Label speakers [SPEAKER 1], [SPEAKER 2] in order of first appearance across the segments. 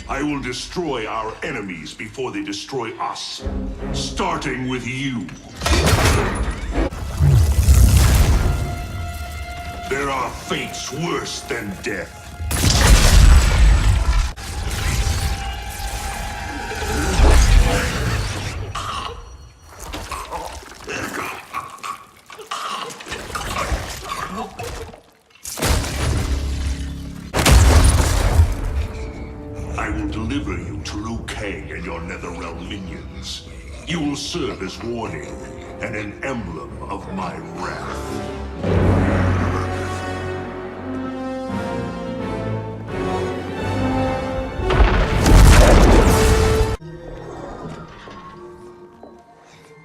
[SPEAKER 1] I will destroy our enemies before they destroy us. Starting with you. There are fates worse than death. I will deliver you to Liu Kang and your Netherrealm minions. You will serve as warning and an emblem of my wrath.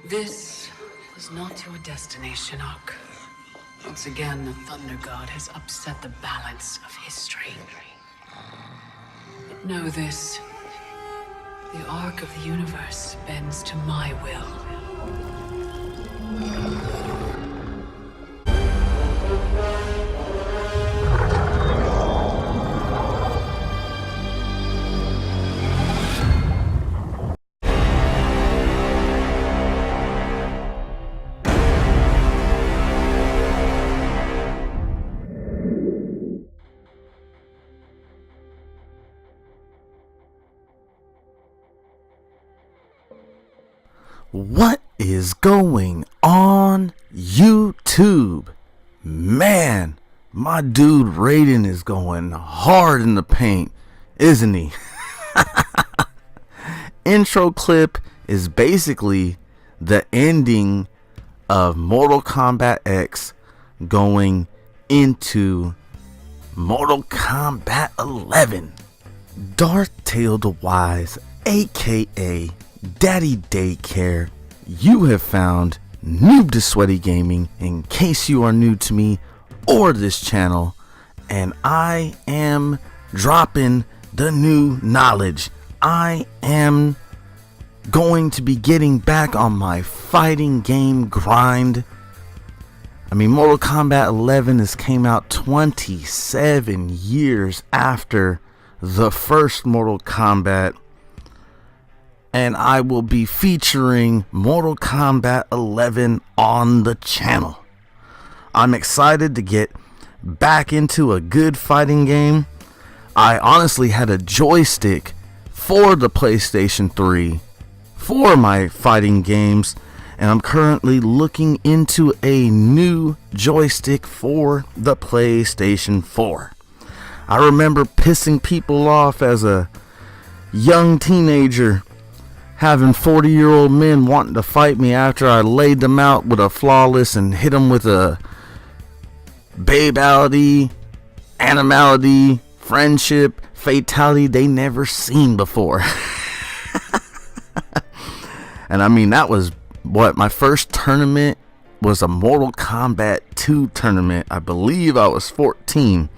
[SPEAKER 2] This was not your destination, Ark. Once again, the Thunder God has upset the balance of history. But know this. The arc of the universe bends to my will.
[SPEAKER 3] What is going on YouTube? Man, my dude Raiden is going hard in the paint, isn't he? Intro clip is basically the ending of Mortal Kombat X going into Mortal Kombat 11. Darth Tail the Wise, aka Daddy Daycare, you have found Noob to Sweaty Gaming in case you are new to me or this channel, and I am dropping the new knowledge. I am going to be getting back on my fighting game grind. I mean, Mortal Kombat 11 has came out 27 years after the first Mortal Kombat, and I will be featuring Mortal Kombat 11 on the channel. I'm excited to get back into a good fighting game. I honestly had a joystick for the PlayStation 3 for my fighting games, and I'm currently looking into a new joystick for the PlayStation 4. I remember pissing people off as a young teenager, having 40-year-old men wanting to fight me after I laid them out with a flawless and hit them with a babality, animality, friendship, fatality they never seen before. And I mean, that was what my first tournament was, a Mortal Kombat 2 tournament. I believe I was 14.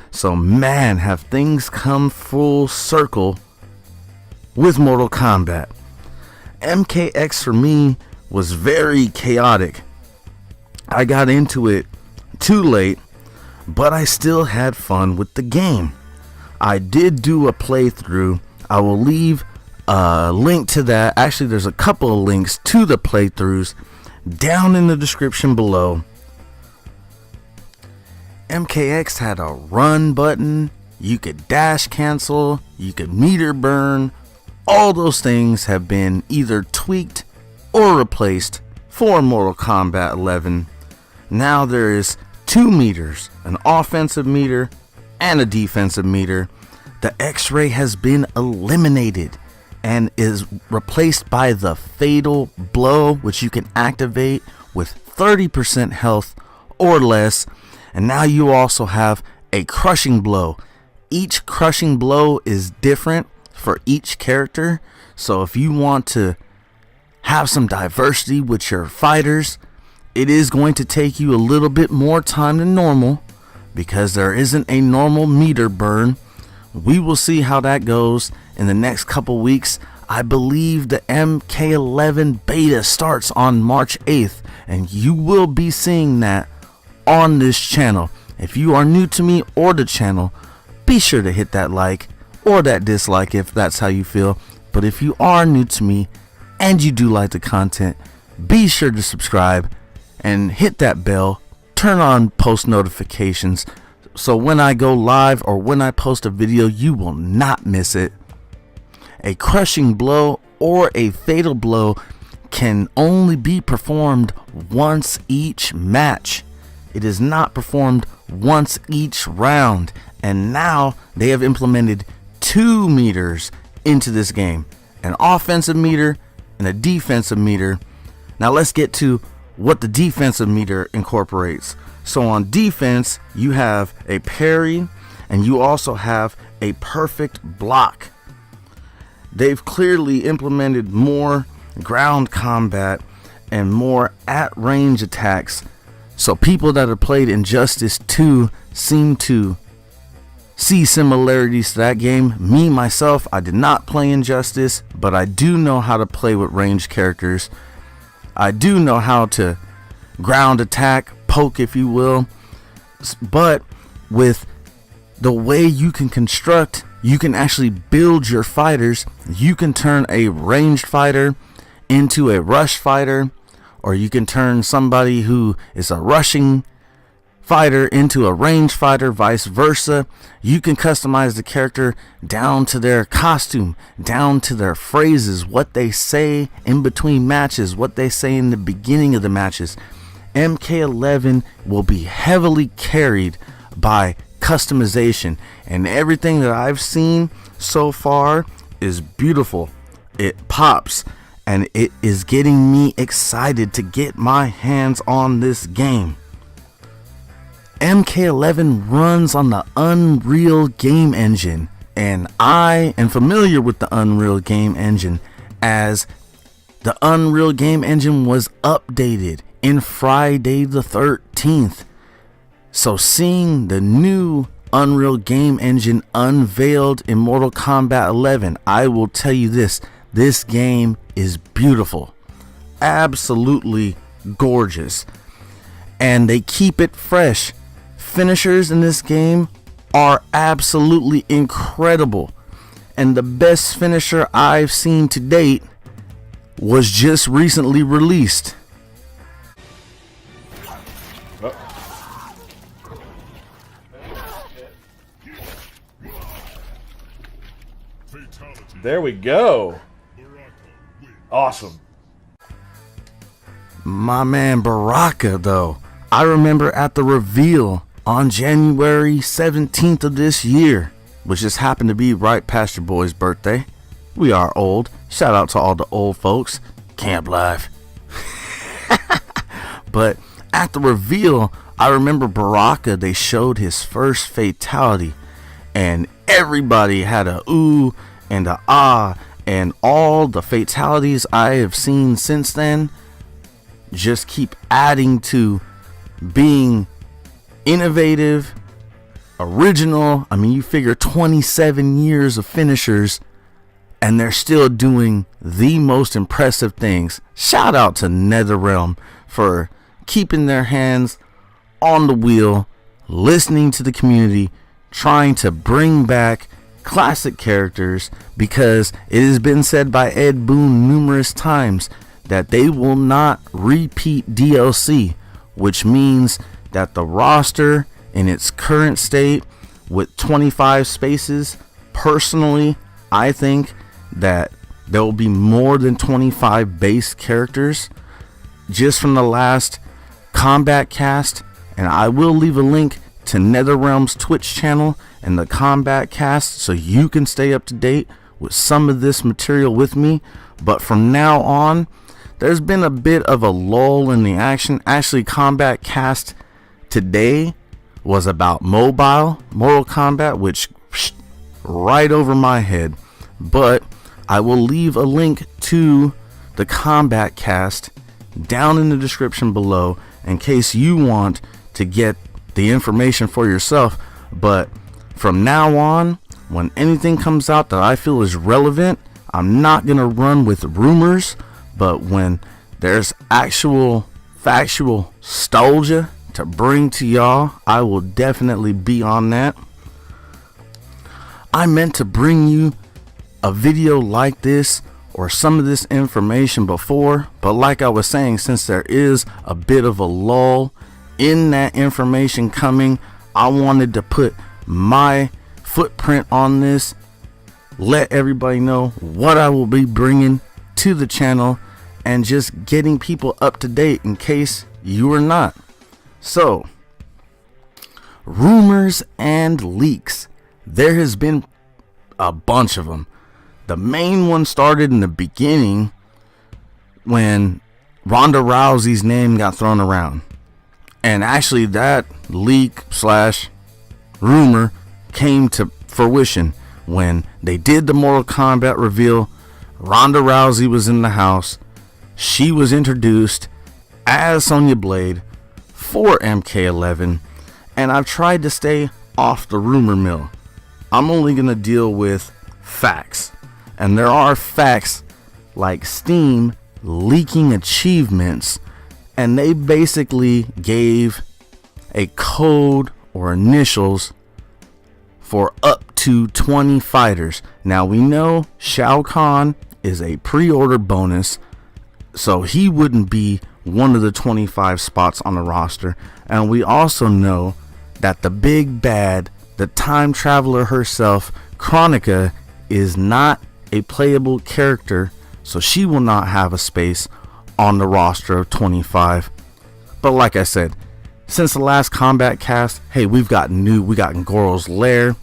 [SPEAKER 3] So man, have things come full circle with Mortal Kombat. MKX for me was very chaotic. I got into it too late, but I still had fun with the game. I did do a playthrough. I will leave a link to that. Actually, there's a couple of links to the playthroughs down in the description below. MKX had a run button. You could dash cancel. You could meter burn. All those things have been either tweaked or replaced for Mortal Kombat 11. Now there is 2 meters, an offensive meter and a defensive meter. The X-ray has been eliminated and is replaced by the fatal blow, which you can activate with 30% health or less. And now you also have a crushing blow. Each crushing blow is different for each character, so if you want to have some diversity with your fighters, it is going to take you a little bit more time than normal because there isn't a normal meter burn. We will see how that goes in the next couple weeks. I believe the MK11 beta starts on March 8th, and you will be seeing that on this channel. If you are new to me or the channel, be sure to hit that like or that dislike if that's how you feel. But if you are new to me and you do like the content, be sure to subscribe and hit that bell, turn on post notifications, so when I go live or when I post a video, you will not miss it. A crushing blow or a fatal blow can only be performed once each match. It is not performed once each round. And now they have implemented 2 meters into this game, an offensive meter and a defensive meter. Now let's get to what the defensive meter incorporates. So on defense, you have a parry and you also have a perfect block. They've clearly implemented more ground combat and more at range attacks. So people that have played Injustice 2 seem to see similarities to that game. Me, myself, I did not play Injustice, but I do know how to play with ranged characters. I do know how to ground attack, poke if you will. But with the way you can construct, you can actually build your fighters. You can turn a ranged fighter into a rush fighter, or you can turn somebody who is a rushing fighter into a ranged fighter, vice versa. You can customize the character down to their costume, down to their phrases, what they say in between matches, what they say in the beginning of the matches. MK11 will be heavily carried by customization, and everything that I've seen so far is beautiful. It pops, and it is getting me excited to get my hands on this game. MK11 runs on the Unreal Game Engine, and I am familiar with the Unreal Game Engine as the Unreal Game Engine was updated in Friday the 13th. So seeing the new Unreal Game Engine unveiled in Mortal Kombat 11, I will tell you this game is beautiful, absolutely gorgeous, and they keep it fresh. Finishers in this game are absolutely incredible, and the best finisher I've seen to date was just recently released.
[SPEAKER 4] There we go. Awesome.
[SPEAKER 3] My man Baraka, though, I remember at the reveal on January 17th of this year, which just happened to be right past your boy's birthday. We are old. Shout out to all the old folks. Camp life. But at the reveal, I remember Baraka, they showed his first fatality, and everybody had a ooh and a ah, and all the fatalities I have seen since then just keep adding to being innovative, original. I mean, you figure 27 years of finishers and they're still doing the most impressive things. Shout out to NetherRealm for keeping their hands on the wheel, listening to the community, trying to bring back classic characters, because it has been said by Ed Boon numerous times that they will not repeat DLC, which means that the roster in its current state with 25 spaces, personally, I think that there will be more than 25 base characters just from the last Kombat cast, and I will leave a link to NetherRealm's Twitch channel and the Kombat cast so you can stay up to date with some of this material with me. But from now on, there's been a bit of a lull in the action. Actually, Kombat cast today was about mobile Mortal Kombat, which right over my head. But I will leave a link to the Kombat cast down in the description below in case you want to get the information for yourself. But from now on, when anything comes out that I feel is relevant, I'm not gonna run with rumors, but when there's actual factual nostalgia to bring to y'all, I will definitely be on that. I meant to bring you a video like this or some of this information before, but like I was saying, since there is a bit of a lull in that information coming, I wanted to put my footprint on this, let everybody know what I will be bringing to the channel, and just getting people up to date in case you are not. So, rumors and leaks. There has been a bunch of them. The main one started in the beginning when Ronda Rousey's name got thrown around. And actually that leak slash rumor came to fruition when they did the Mortal Kombat reveal. Ronda Rousey was in the house. She was introduced as Sonya Blade for MK11. And I've tried to stay off the rumor mill. I'm only going to deal with facts. And there are facts like Steam leaking achievements, and they basically gave a code or initials for up to 20 fighters. Now we know Shao Kahn is a pre-order bonus, so he wouldn't be one of the 25 spots on the roster. And we also know that the big bad, the time traveler herself, Chronica, is not a playable character, so she will not have a space on the roster of 25. But like I said, since the last Kombat cast, hey, we've got Noob, we got Goro's Lair,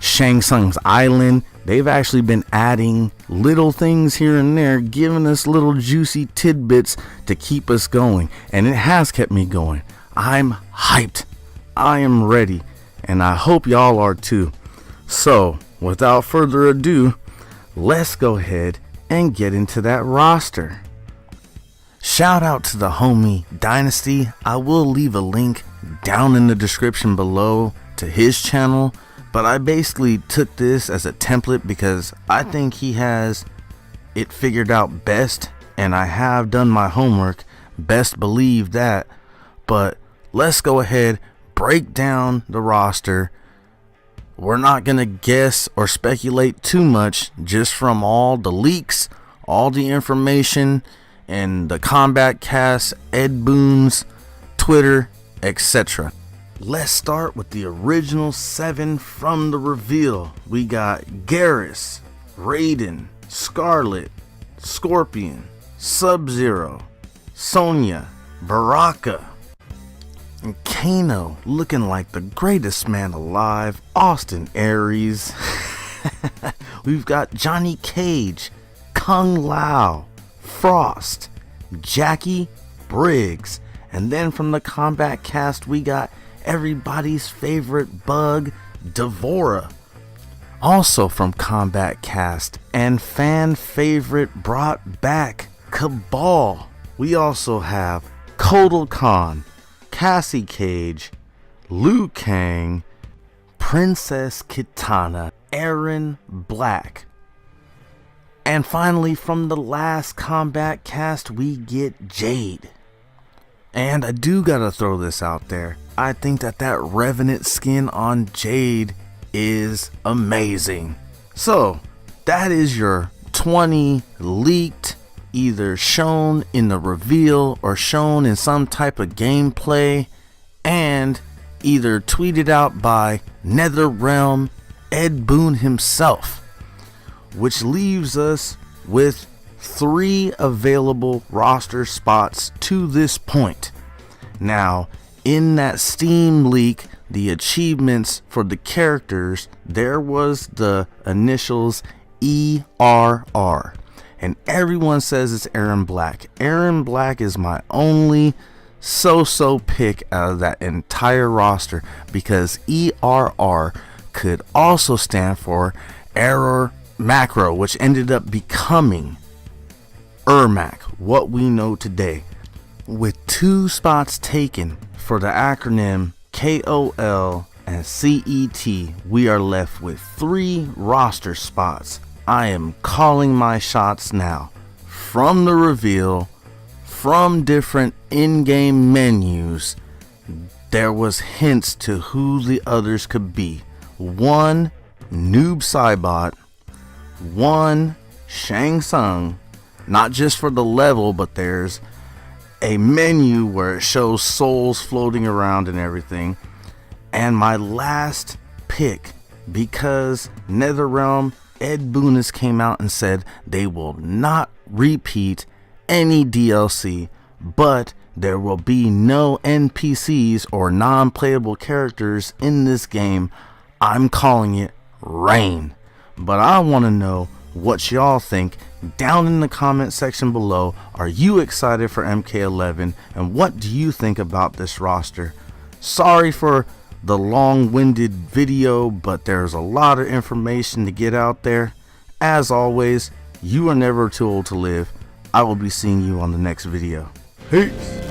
[SPEAKER 3] Shang Tsung's Island. They've actually been adding little things here and there, giving us little juicy tidbits to keep us going, and it has kept me going. I'm hyped, I am ready, and I hope y'all are too. So without further ado, let's go ahead and get into that roster. Shout out to the homie Dynasty. I will leave a link down in the description below to his channel, but I basically took this as a template because I think he has it figured out best, and I have done my homework, best believe that. But let's go ahead, break down the roster. We're not going to guess or speculate too much, just from all the leaks, all the information, and the Kombat cast, Ed Boon's Twitter, etc. Let's start with the original 7 from the reveal. We got Garrus, Raiden, Scarlet, Scorpion, Sub-Zero, Sonya, Baraka, and Kano, looking like the greatest man alive, Austin Aries. We've got Johnny Cage, Kung Lao, Frost, Jackie, Briggs, and then from the Kombat cast we got everybody's favorite bug, Devora. Also from Kombat cast and fan favorite brought back, Cabal. We also have Kotal Khan, Cassie Cage, Liu Kang, Princess Kitana, Aaron Black. And finally, from the last Kombat cast, we get Jade. And I do gotta throw this out there. I think that Revenant skin on Jade is amazing. So, that is your 20 leaked, either shown in the reveal or shown in some type of gameplay, and either tweeted out by NetherRealm Ed Boon himself, which leaves us with 3 available roster spots to this point. Now, in that Steam leak, the achievements for the characters, there was the initials ERR. And everyone says it's Aaron Black. Aaron Black is my only so-so pick out of that entire roster, because ERR could also stand for Error Macro, which ended up becoming Ermac, what we know today. With 2 spots taken for the acronym KOL and CET, we are left with 3 roster spots. I am calling my shots now. From the reveal, from different in-game menus, there was hints to who the others could be. One Noob Saibot, 1 Shang Tsung, not just for the level, but there's a menu where it shows souls floating around and everything. And my last pick, because NetherRealm, Ed Boon has came out and said they will not repeat any DLC, but there will be no NPCs or non-playable characters in this game. I'm calling it Rain. But I want to know what y'all think down in the comment section below. Are you excited for MK11, and what do you think about this roster? Sorry for the long-winded video, but there's a lot of information to get out there. As always, you are never too old to live. I will be seeing you on the next video. Peace.